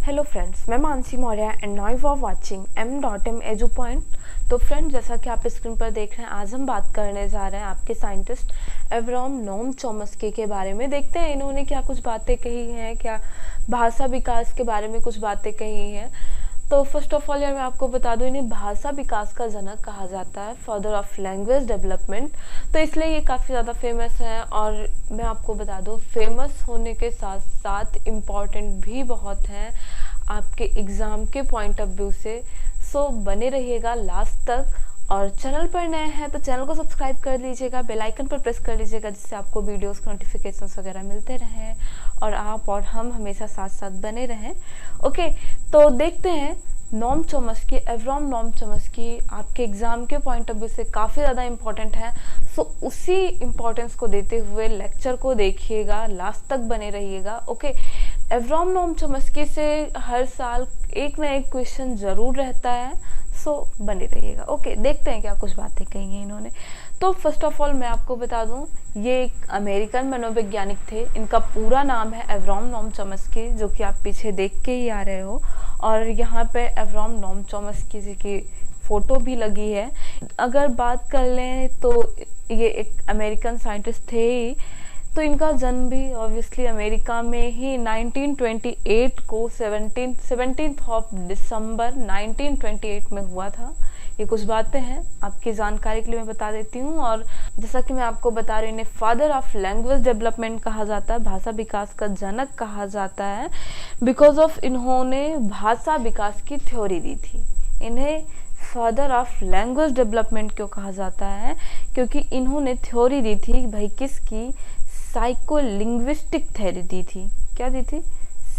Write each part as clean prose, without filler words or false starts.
Hello friends, मैं Mansi Maurya and now you are watching m.m Edu Point. तो friend, जैसा कि आप स्क्रीन पर देख रहे हैं, आज हम बात करने जा रहे हैं आपके साइंटिस्ट एवरॉम नोम चॉम्स्की के बारे में। देखते हैं इन्होंने क्या कुछ बातें कही हैं, क्या भाषा विकास के बारे में कुछ बातें कही हैं। तो फर्स्ट ऑफ ऑल यार मैं आपको बता दूं, इन्हें भाषा विकास का जनक कहा जाता है, फादर ऑफ लैंग्वेज डेवलपमेंट। तो इसलिए ये काफ़ी ज़्यादा फेमस है। और मैं आपको बता दूं, फेमस होने के साथ साथ इम्पॉर्टेंट भी बहुत हैं आपके एग्ज़ाम के पॉइंट ऑफ व्यू से। सो बने रहिएगा लास्ट तक। और चैनल पर नए हैं तो चैनल को सब्सक्राइब कर लीजिएगा, बेल आइकन पर प्रेस कर लीजिएगा, जिससे आपको वीडियोस के नोटिफिकेशंस वगैरह मिलते रहें और आप और हम हमेशा साथ साथ बने रहें। ओके, तो देखते हैं नोम चॉम्स्की, एवरॉम नोम चॉम्स्की आपके एग्ज़ाम के पॉइंट ऑफ व्यू से काफ़ी ज़्यादा इम्पॉर्टेंट है। सो उसी इम्पोर्टेंस को देते हुए लेक्चर को देखिएगा, लास्ट तक बने रहिएगा। ओके, एवरॉम नोम चॉम्स्की से हर साल एक ना एक क्वेश्चन ज़रूर रहता है, सो बने रहिएगा। ओके, देखते हैं क्या कुछ बातें कही हैं इन्होंने। तो फर्स्ट ऑफ ऑल मैं आपको बता दूं, ये एक अमेरिकन मनोवैज्ञानिक थे। इनका पूरा नाम है एवरॉम नोम चॉम्स्की, जो कि आप पीछे देख के ही आ रहे हो। और यहाँ पे एवरॉम नोम चॉम्स्की जी की फ़ोटो भी लगी है। अगर बात कर लें तो ये एक अमेरिकन साइंटिस्ट थे ही। तो इनका जन्म भी ऑब्वियसली अमेरिका में ही 1928 को 17 ऑफ दिसंबर 1928 में हुआ था। ये कुछ बातें हैं आपकी जानकारी के लिए मैं बता देती हूँ। और जैसा कि मैं आपको बता रही हूँ, इन्हें फादर ऑफ लैंग्वेज डेवलपमेंट कहा जाता है, भाषा विकास का जनक कहा जाता है, बिकॉज ऑफ इन्होंने भाषा विकास की थ्योरी दी थी। इन्हें फादर ऑफ लैंग्वेज डेवलपमेंट क्यों कहा जाता है? क्योंकि इन्होंने थ्योरी दी थी भाई, किसकी? साइकोलिंग्विस्टिक थ्योरी दी थी। क्या दी थी?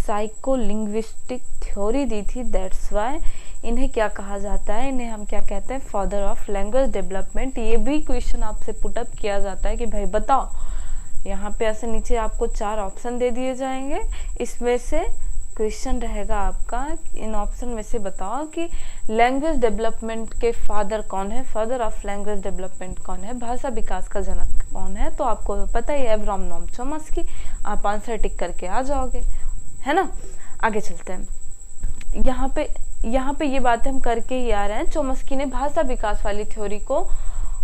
साइकोलिंग्विस्टिक थ्योरी दी थी। दैट्स वाई इन्हें क्या कहा जाता है? इन्हें हम क्या कहते हैं? Father of language development. ये भी क्वेश्चन आपसे पुटअप किया जाता है कि भाई बताओ, यहाँ पे ऐसे नीचे आपको 4 ऑप्शन दे दिए जाएंगे, इसमें से क्वेश्चन रहेगा आपका, इन ऑप्शन में से बताओ कि लैंग्वेज डेवलपमेंट के फादर कौन है, फादर ऑफ लैंग्वेज डेवलपमेंट कौन है, भाषा विकास का जनक कौन है। तो आपको पता ही है, एवरॉम नोम चॉम्स्की। आप आंसर टिक करके आ जाओगे, है ना। आगे चलते हैं। यहाँ पे ये बातें हम करके ही आ रहे हैं। चॉम्स्की ने भाषा विकास वाली थ्योरी को,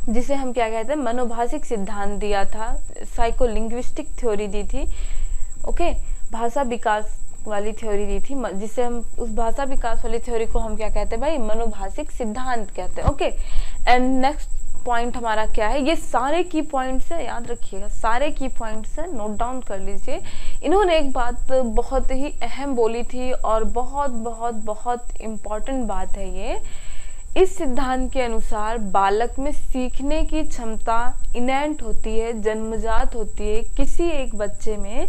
जिसे हम क्या कहते हैं, मनोभाषिक सिद्धांत दिया था, साइकोलिंग्विस्टिक थ्योरी दी थी। ओके, भाषा विकास वाली थ्योरी दी थी, जिसे हम उस भाषा विकास वाली थ्योरी को हम क्या कहते हैं भाई? मनोभाषिक सिद्धांत कहते हैं। ओके, एंड नेक्स्ट पॉइंट हमारा क्या है? ये सारे की पॉइंट्स है, याद रखिएगा, सारे की पॉइंट्स है, नोट डाउन कर लीजिए। इन्होंने एक बात बहुत ही अहम बोली थी और बहुत बहुत बहुत इम्पॉर्टेंट बात है ये। इस सिद्धांत के अनुसार बालक में सीखने की क्षमता इनेंट होती है, जन्मजात होती है। किसी एक बच्चे में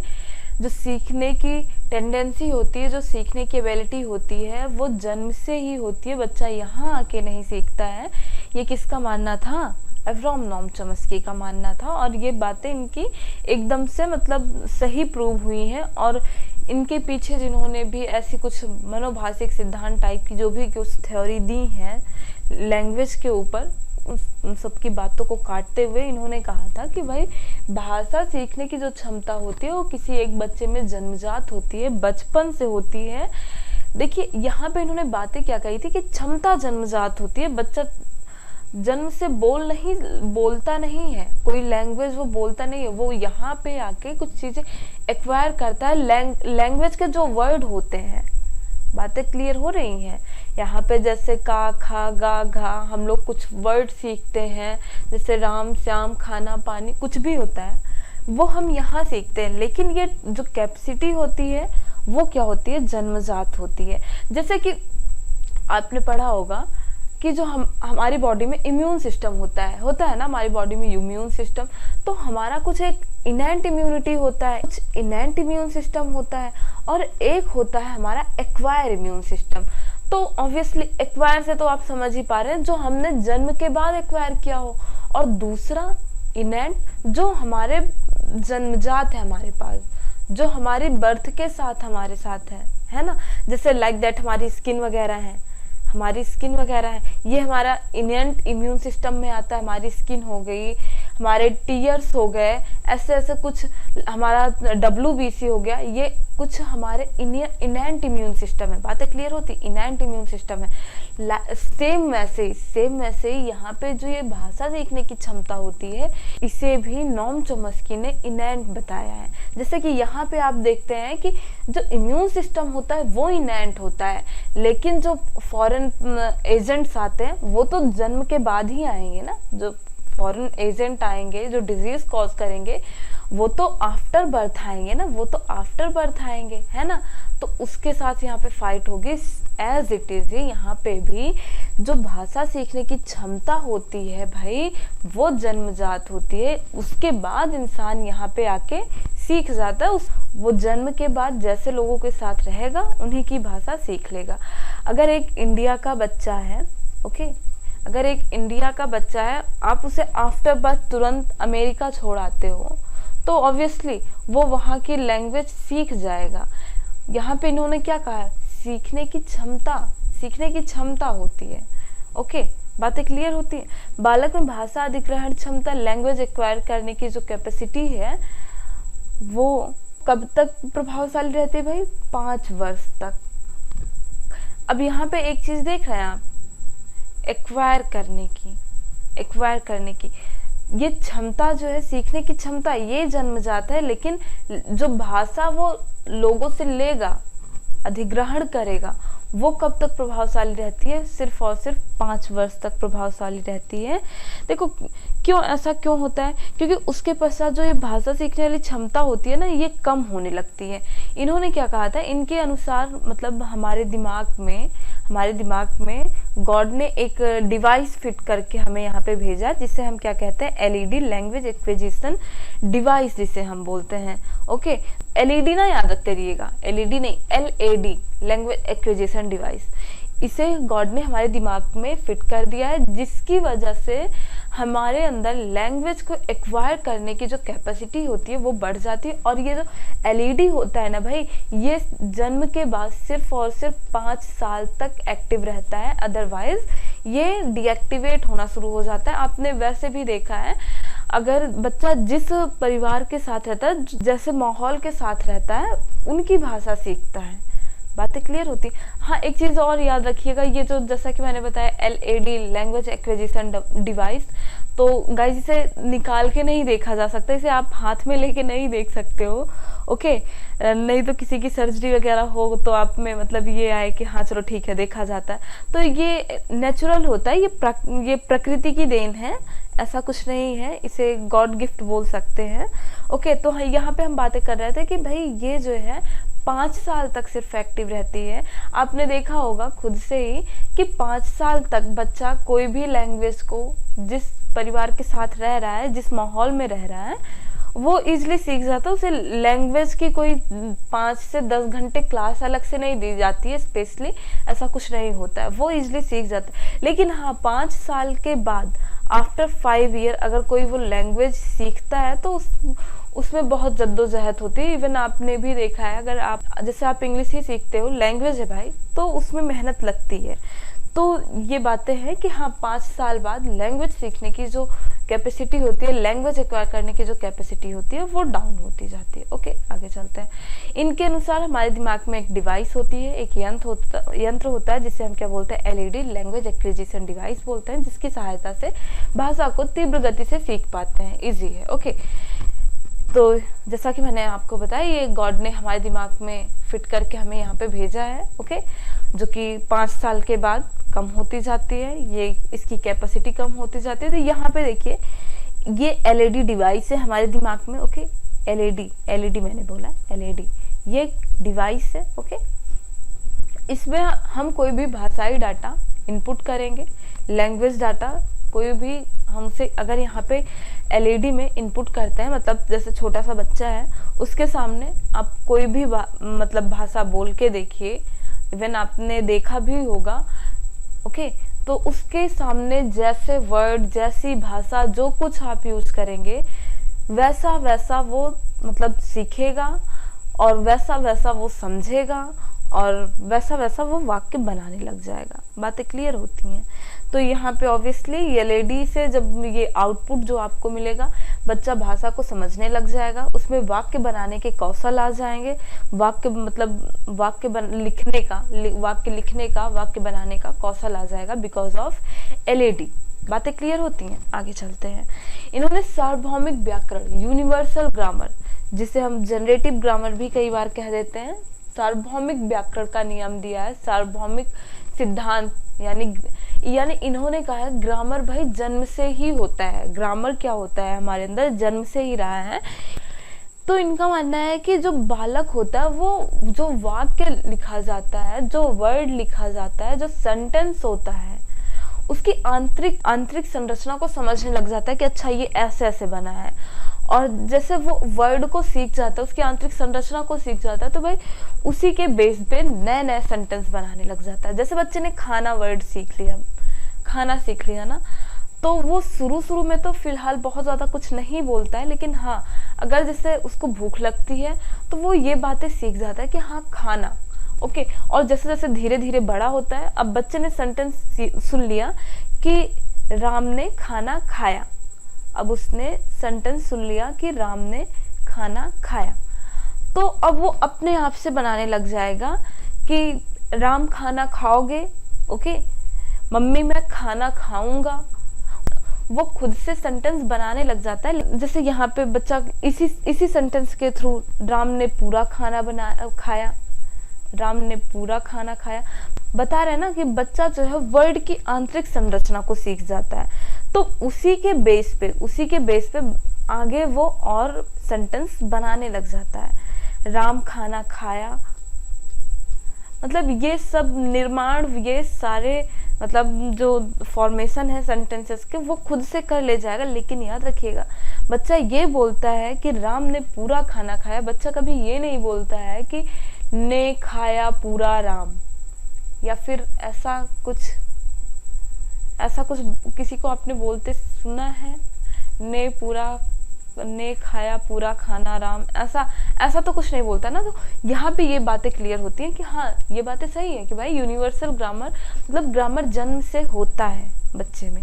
जो सीखने की टेंडेंसी होती है, जो सीखने की एबिलिटी होती है, वो जन्म से ही होती है। बच्चा यहाँ आके नहीं सीखता है। ये किसका मानना था? एवरॉम नोम चॉम्स्की का मानना था। और ये बातें इनकी एकदम से मतलब सही प्रूव हुई हैं। और इनके पीछे जिन्होंने भी ऐसी कुछ मनोभाषिक सिद्धांत टाइप की जो भी कुछ थ्योरी दी हैं लैंग्वेज के ऊपर, उन सब की बातों को काटते हुए इन्होंने कहा था कि भाई भाषा सीखने की जो क्षमता होती है वो किसी एक बच्चे में जन्मजात होती है, बचपन से होती है। देखिए यहाँ पे इन्होंने बातें क्या कही थी कि क्षमता जन्मजात होती है। बच्चा जन्म से बोलता नहीं है, कोई लैंग्वेज वो बोलता नहीं है, वो यहाँ पे आके कुछ चीजें एक्वायर करता है। लैंग्वेज के जो वर्ड होते हैं, बातें क्लियर हो रही हैं यहाँ पे? जैसे का, खा, गा, घा, हम लोग कुछ वर्ड सीखते हैं, जैसे राम, श्याम, खाना, पानी, कुछ भी होता है वो हम यहाँ सीखते हैं। लेकिन ये जो कैपेसिटी होती है वो क्या होती है? जन्मजात होती है। जैसे कि आपने पढ़ा होगा कि जो हमारी बॉडी में इम्यून सिस्टम होता है ना, हमारी बॉडी में इम्यून सिस्टम, तो हमारा कुछ एक इनेंट इम्यूनिटी होता है, कुछ इनेंट इम्यून सिस्टम होता है, और एक होता है हमारा एक्वायर इम्यून सिस्टम। तो ऑब्वियसली एक्वायर से तो आप समझ ही पा रहे हैं, जो हमने जन्म के बाद एक्वायर किया हो, और दूसरा इनेंट जो हमारे जन्मजात है हमारे पास, जो हमारी बर्थ के साथ हमारे साथ है ना। जैसे लाइक दैट हमारी स्किन वगैरह है, ये हमारा इनेंट इम्यून सिस्टम में आता है। हमारी स्किन हो गई, हमारे टीयर्स हो गए, ऐसे ऐसे कुछ, हमारा WBC हो गया, ये कुछ हमारे इनहेंट इम्यून सिस्टम है। बातें क्लियर होती, इनहेंट इम्यून सिस्टम है। सेम वैसे ही यहाँ पे जो ये भाषा सीखने की क्षमता होती है, इसे भी नोम चॉम्स्की ने इनहेंट बताया है। जैसे कि यहाँ पे आप देखते हैं कि जो इम्यून सिस्टम होता है वो इनहेंट होता है, लेकिन जो फॉरेन एजेंट्स आते हैं वो तो जन्म के बाद ही आएंगे ना। जो फॉरेन एजेंट आएंगे जो डिजीज कॉज करेंगे वो तो आफ्टर बर्थ आएंगे ना, वो तो आफ्टर बर्थ आएंगे, है ना। तो उसके साथ यहाँ पे फाइट होगी। एज इट इज यहाँ पे भी जो भाषा सीखने की क्षमता होती है भाई, वो जन्मजात होती है, उसके बाद इंसान यहाँ पे आके सीख जाता है। वो जन्म के बाद जैसे लोगों के साथ रहेगा उन्हीं की भाषा सीख लेगा। अगर एक इंडिया का बच्चा है, ओके, अगर एक इंडिया का बच्चा है, आप उसे आफ्टर बर्थ तुरंत अमेरिका छोड़ आते हो तो ऑब्वियसली वो वहाँ की लैंग्वेज सीख जाएगा। यहाँ पे इन्होंने क्या कहा, सीखने की क्षमता होती है। ओके, बातें क्लियर होती है। बालक में भाषा अधिग्रहण क्षमता, लैंग्वेज एक्वायर करने की जो कैपेसिटी है, वो कब तक प्रभावशाली रहती है भाई? 5 वर्ष तक। अब यहाँ पे एक चीज देख रहे हैं आप, एक्वायर करने की ये क्षमता जो है, सीखने की क्षमता, ये जन्मजात है, लेकिन जो भाषा वो लोगों से लेगा, अधिग्रहण करेगा, वो कब तक प्रभावशाली रहती है? सिर्फ और सिर्फ 5 वर्ष तक प्रभावशाली रहती है। देखो क्यों ऐसा क्यों होता है, क्योंकि उसके पश्चात जो ये भाषा सीखने वाली क्षमता होती है ना, ये कम होने लगती है। इन्होंने क्या कहा था, इनके अनुसार मतलब हमारे दिमाग में गॉड ने एक डिवाइस फिट करके हमें यहाँ पे भेजा, जिसे हम क्या कहते हैं, LED, लैंग्वेज एक्विजिशन डिवाइस जिसे हम बोलते हैं। ओके, LED ना याद करिएगा, LED नहीं, LAD, लैंग्वेज एक्विजिशन डिवाइस। इसे गॉड ने हमारे दिमाग में फिट कर दिया है, जिसकी वजह से हमारे अंदर लैंग्वेज को एक्वायर करने की जो कैपेसिटी होती है वो बढ़ जाती है। और ये जो LED होता है ना भाई, ये जन्म के बाद सिर्फ और सिर्फ 5 साल तक एक्टिव रहता है, अदरवाइज ये डीएक्टिवेट होना शुरू हो जाता है। आपने वैसे भी देखा है, अगर बच्चा जिस परिवार के साथ रहता है, जैसे माहौल के साथ रहता है, उनकी भाषा सीखता है। बातें क्लियर होती। हाँ, एक चीज़ और याद रखिएगा, ये जो जैसा कि मैंने बताया LAD, लैंग्वेज एक्विजिशन डिवाइस, तो गाइस इसे निकाल के नहीं देखा जा सकता, इसे आप हाथ में लेके नहीं देख सकते हो। ओके, नहीं तो किसी की सर्जरी वगैरह हो तो आप में मतलब ये आए कि हाँ चलो ठीक है, देखा जाता है। तो ये नेचुरल होता है, ये प्रकृति की देन है, ऐसा कुछ नहीं है, इसे गॉड गिफ्ट बोल सकते हैं। ओके, तो यहाँ पे हम बातें कर रहे थे कि भाई ये जो है 5 साल तक सिर्फ एक्टिव रहती है। आपने देखा होगा खुद से ही कि 5 साल तक बच्चा कोई भी लैंग्वेज को, जिस परिवार के साथ रह रहा है, जिस माहौल में रह रहा है, वो इजीली सीख जाता है। उसे लैंग्वेज की कोई 5 से 10 घंटे क्लास अलग से नहीं दी जाती है स्पेशली, ऐसा कुछ नहीं होता है, वो इजीली सीख जाता है। लेकिन हाँ, 5 साल के बाद आफ्टर 5 ईयर अगर कोई वो लैंग्वेज सीखता है तो उसमें बहुत जद्दोजहद होती है। इवन आपने भी देखा है, अगर आप जैसे आप इंग्लिश ही सीखते हो, लैंग्वेज है भाई, तो उसमें मेहनत लगती है। तो ये बातें हैं कि हाँ, 5 साल बाद लैंग्वेज सीखने की जो कैपेसिटी होती है, लैंग्वेज एक्वायर करने की जो कैपेसिटी होती है, वो डाउन होती जाती है। ओके, आगे चलते हैं। इनके अनुसार हमारे दिमाग में एक डिवाइस होती है, एक यंत्र होता है, जिसे हम क्या बोलते हैं, LED, लैंग्वेज एक्विजिशन डिवाइस बोलते हैं, जिसकी सहायता से भाषा को तीव्र गति से सीख पाते हैं। ईजी है। ओके, तो जैसा कि मैंने आपको बताया, ये गॉड ने हमारे दिमाग में फिट करके हमें यहाँ पे भेजा है। ओके, जो कि 5 साल के बाद कम होती जाती है, ये इसकी कैपेसिटी कम होती जाती है। तो यहाँ पे देखिए, ये LED डिवाइस है हमारे दिमाग में। ओके, LED मैंने बोला, LED ये डिवाइस है। ओके, इसमें हम कोई भी भाषाई डाटा इनपुट करेंगे, लैंग्वेज डाटा कोई भी हमसे, अगर यहाँ पे LED में इनपुट करते हैं, मतलब जैसे छोटा सा बच्चा है, उसके सामने आप कोई भी मतलब भाषा बोल के देखिए, इवन आपने देखा भी होगा। ओके, तो उसके सामने जैसे वर्ड, जैसी भाषा, जो कुछ आप यूज करेंगे, वैसा वैसा वो मतलब सीखेगा और वैसा वैसा वो समझेगा और वैसा वैसा वो वाक्य बनाने लग जाएगा। बातें क्लियर होती हैं। तो यहाँ पे ऑब्वियसली एलएडी से जब ये आउटपुट जो आपको मिलेगा, बच्चा भाषा को समझने लग जाएगा, उसमें वाक्य बनाने के कौशल आ जाएंगे, वाक्य मतलब लिखने का वाक्य बनाने का कौशल आ जाएगा बिकॉज ऑफ एलएडी। बातें क्लियर होती हैं। आगे चलते हैं। इन्होंने सार्वभौमिक व्याकरण, यूनिवर्सल ग्रामर, जिसे हम जनरेटिव ग्रामर भी कई बार कह देते हैं, सार्वभौमिक व्याकरण का नियम दिया है, सार्वभौमिक सिद्धांत, यानी इन्होंने कहा है ग्रामर भाई जन्म से ही होता है। ग्रामर क्या होता है हमारे अंदर जन्म से ही रहा है। तो इनका मानना है कि जो बालक होता है वो जो वाक्य लिखा जाता है, जो वर्ड लिखा जाता है, जो सेंटेंस होता है, उसकी आंतरिक संरचना को समझने लग जाता है कि अच्छा ये ऐसे ऐसे बना है। और जैसे वो वर्ड को सीख जाता है, उसकी आंतरिक संरचना को सीख जाता है, तो भाई उसी के बेस पे नए नए सेंटेंस बनाने लग जाता है। जैसे बच्चे ने खाना वर्ड सीख लिया, खाना सीख लिया ना, तो वो शुरू में तो फिलहाल बहुत ज़्यादा कुछ नहीं बोलता है, लेकिन हाँ अगर जैसे उसको भूख लगती है तो वो ये बातें सीख जाता है कि हाँ खाना, ओके। और जैसे जैसे धीरे धीरे बड़ा होता है, अब बच्चे ने सेंटेंस सुन लिया कि राम ने खाना खाया, अब उसने सेंटेंस सुन लिया कि राम ने खाना खाया, तो अब वो अपने आप से बनाने लग जाएगा कि राम खाना खाओगे, ओके, मम्मी मैं खाना खाऊंगा। वो खुद से सेंटेंस बनाने लग जाता है। जैसे यहाँ पे बच्चा इसी सेंटेंस के थ्रू राम ने पूरा खाना खाया, राम ने पूरा खाना खाया, बता रहे हैं ना कि बच्चा जो है वर्ड की आंतरिक संरचना को सीख जाता है। तो उसी के बेस पे आगे वो और सेंटेंस बनाने लग जाता है। राम खाना खाया, मतलब ये सब निर्माण, ये सारे मतलब जो फॉर्मेशन है सेंटेंसेस के, वो खुद से कर ले जाएगा। लेकिन याद रखिएगा, बच्चा ये बोलता है कि राम ने पूरा खाना खाया, बच्चा कभी ये नहीं बोलता है कि ने खाया पूरा राम, या फिर ऐसा कुछ किसी को आपने बोलते सुना है, ने खाया पूरा खाना राम, ऐसा तो कुछ नहीं बोलता ना। तो यहाँ पे ये बातें क्लियर होती हैं कि हाँ ये बातें सही है कि भाई यूनिवर्सल ग्रामर मतलब ग्रामर जन्म से होता है बच्चे में।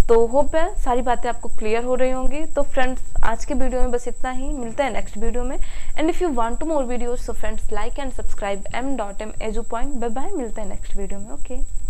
तो होप है सारी बातें आपको क्लियर हो रही होंगी। तो फ्रेंड्स आज के वीडियो में बस इतना ही, मिलते हैं नेक्स्ट वीडियो में। And if you want to more videos, so friends like and subscribe m.m Edu Point। Bye bye, मिलते हैं नेक्स्ट वीडियो में। ओके।